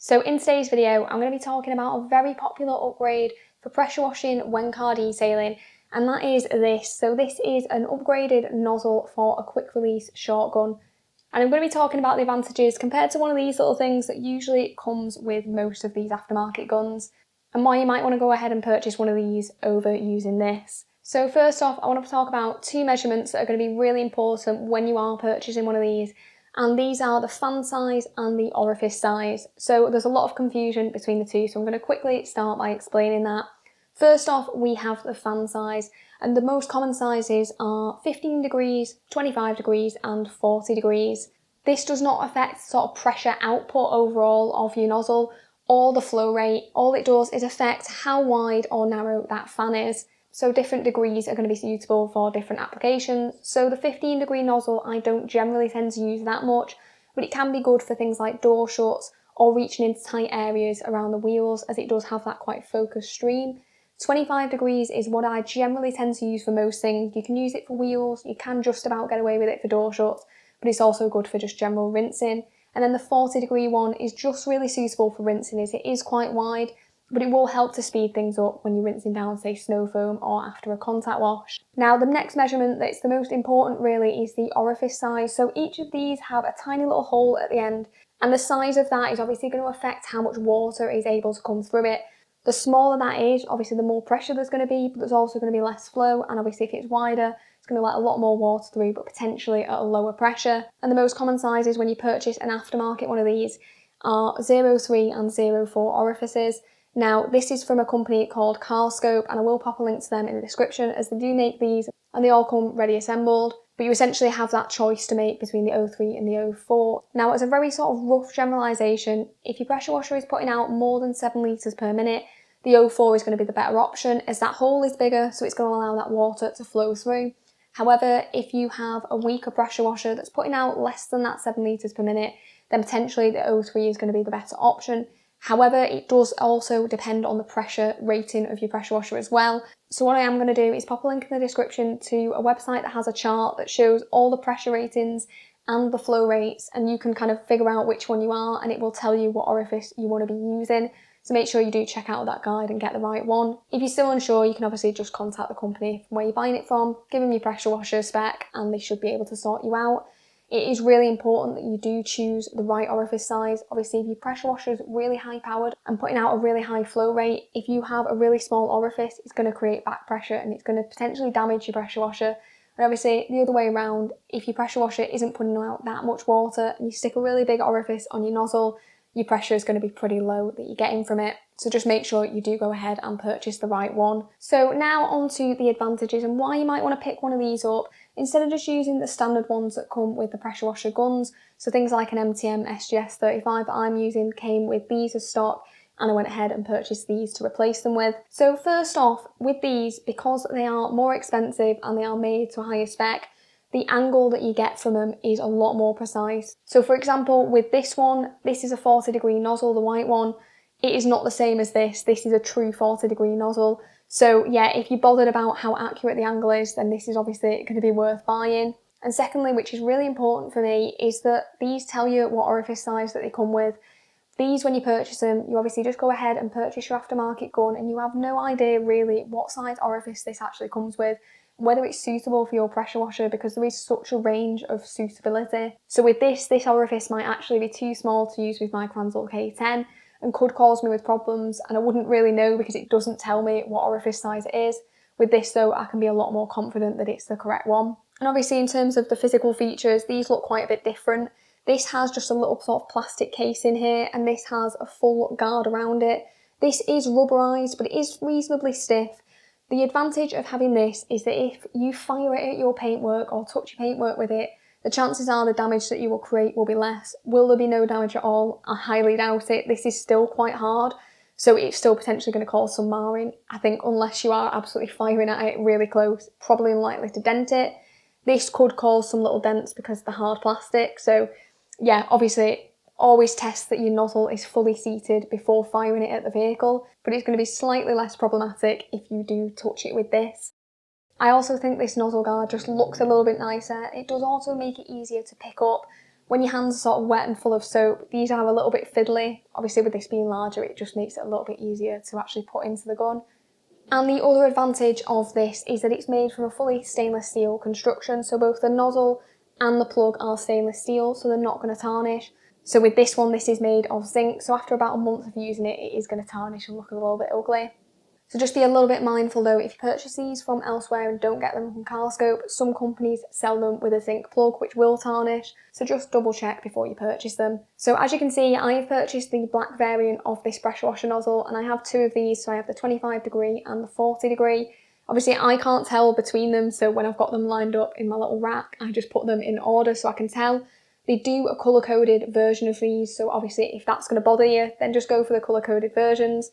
So in today's video, I'm going to be talking about a very popular upgrade for pressure washing when car detailing, and that is this. So this is an upgraded nozzle for a quick release shotgun. And I'm going to be talking about the advantages compared to one of these little things that usually comes with most of these aftermarket guns, and why you might want to go ahead and purchase one of these over using this. So first off, I want to talk about two measurements that are going to be really important when you are purchasing one of these. And these are the fan size and the orifice size. So there's a lot of confusion between the two, so I'm going to quickly start by explaining that. First off, we have the fan size, and the most common sizes are 15 degrees, 25 degrees and 40 degrees. This does not affect sort of pressure output overall of your nozzle or the flow rate. All it does is affect how wide or narrow that fan is. So different degrees are going to be suitable for different applications. So the 15 degree nozzle I don't generally tend to use that much, but it can be good for things like door shuts or reaching into tight areas around the wheels, as it does have that quite focused stream. 25 degrees is what I generally tend to use for most things. You can use it for wheels, you can just about get away with it for door shuts, but it's also good for just general rinsing. And then the 40 degree one is just really suitable for rinsing, as it is quite wide, but it will help to speed things up when you're rinsing down, say, snow foam or after a contact wash. Now, the next measurement that's the most important really is the orifice size. So each of these have a tiny little hole at the end, and the size of that is obviously going to affect how much water is able to come through it. The smaller that is, obviously the more pressure there's going to be, but there's also going to be less flow, and obviously if it's wider, it's going to let a lot more water through, but potentially at a lower pressure. And the most common sizes when you purchase an aftermarket one of these are 0.3 and 0.4 orifices. Now, this is from a company called Karcher, and I will pop a link to them in the description, as they do make these and they all come ready assembled, but you essentially have that choice to make between the 0.3 and the 0.4. Now, as a very sort of rough generalisation, if your pressure washer is putting out more than 7 litres per minute, the 0.4 is going to be the better option, as that hole is bigger, so it's going to allow that water to flow through. However, if you have a weaker pressure washer that's putting out less than that 7 litres per minute, then potentially the 0.3 is going to be the better option. However, it does also depend on the pressure rating of your pressure washer as well. So what I am going to do is pop a link in the description to a website that has a chart that shows all the pressure ratings and the flow rates, and you can kind of figure out which one you are, and it will tell you what orifice you want to be using. So make sure you do check out that guide and get the right one. If you're still unsure, you can obviously just contact the company from where you're buying it from, give them your pressure washer spec, and they should be able to sort you out. It is really important that you do choose the right orifice size. Obviously, if your pressure washer is really high powered and putting out a really high flow rate, if you have a really small orifice, it's going to create back pressure and it's going to potentially damage your pressure washer. And obviously, the other way around, if your pressure washer isn't putting out that much water and you stick a really big orifice on your nozzle, your pressure is going to be pretty low that you're getting from it. So just make sure you do go ahead and purchase the right one. So now on to the advantages and why you might want to pick one of these up instead of just using the standard ones that come with the pressure washer guns. So things like an MTM SGS35 that I'm using came with these as stock, and I went ahead and purchased these to replace them with. So first off, with these, because they are more expensive and they are made to a higher spec, the angle that you get from them is a lot more precise. So for example, with this one, this is a 40 degree nozzle, the white one. It is not the same as this. This is a true 40 degree nozzle. So yeah, if you're bothered about how accurate the angle is, then this is obviously going to be worth buying. And secondly, which is really important for me, is that these tell you what orifice size that they come with. These, when you purchase them, you obviously just go ahead and purchase your aftermarket gun and you have no idea really what size orifice this actually comes with, whether it's suitable for your pressure washer, because there is such a range of suitability. So with this orifice might actually be too small to use with my Kranzle K10 and could cause me with problems, and I wouldn't really know because it doesn't tell me what orifice size it is. With this though, I can be a lot more confident that it's the correct one. And obviously in terms of the physical features, these look quite a bit different. This has just a little sort of plastic case in here, and this has a full guard around it. This is rubberized, but it is reasonably stiff. The advantage of having this is that if you fire it at your paintwork or touch your paintwork with it, the chances are the damage that you will create will be less. Will there be no damage at all? I highly doubt it. This is still quite hard, so it's still potentially going to cause some marring. I think unless you are absolutely firing at it really close, probably unlikely to dent it. This could cause some little dents because of the hard plastic, so yeah, obviously always test that your nozzle is fully seated before firing it at the vehicle, but it's going to be slightly less problematic if you do touch it with this. I also think this nozzle guard just looks a little bit nicer. It does also make it easier to pick up. When your hands are sort of wet and full of soap, these are a little bit fiddly. Obviously with this being larger, it just makes it a little bit easier to actually put into the gun. And the other advantage of this is that it's made from a fully stainless steel construction, so both the nozzle and the plug are stainless steel, so they're not going to tarnish. So with this one, this is made of zinc, so after about a month of using it, it is going to tarnish and look a little bit ugly. So just be a little bit mindful though, if you purchase these from elsewhere and don't get them from Karlscope, some companies sell them with a zinc plug which will tarnish, so just double check before you purchase them. So as you can see, I've purchased the black variant of this pressure washer nozzle, and I have two of these, so I have the 25 degree and the 40 degree. Obviously I can't tell between them, so when I've got them lined up in my little rack, I just put them in order so I can tell. They do a colour-coded version of these, so obviously if that's going to bother you, then just go for the colour-coded versions.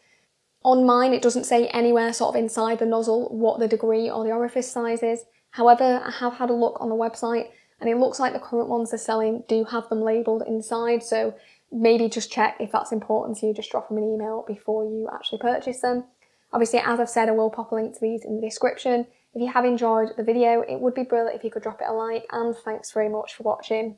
On mine, it doesn't say anywhere sort of inside the nozzle what the degree or the orifice size is. However, I have had a look on the website and it looks like the current ones they're selling do have them labelled inside, so maybe just check if that's important to you, just drop them an email before you actually purchase them. Obviously, as I've said, I will pop a link to these in the description. If you have enjoyed the video, it would be brilliant if you could drop it a like, and thanks very much for watching.